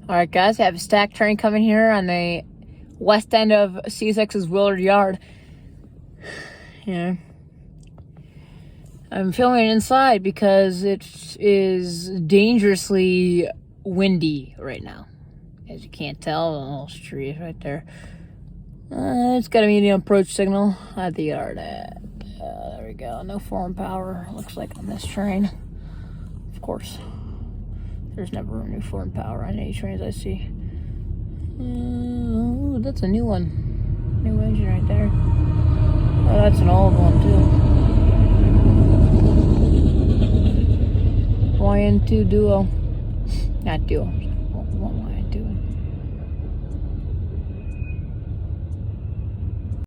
Alright guys, I have a stack train coming here on the west end of CSX's Willard yard. Yeah. I'm filming inside because it is dangerously windy right now. As you can't tell, the little tree is right there. It's got a medium approach signal at the yard. There we go. No foreign power, looks like, on this train. Of course. There's never a new foreign power on any trains I see. Ooh, that's a new one. New engine right there. Oh, that's an old one too. YN2 Duo. Not Duo.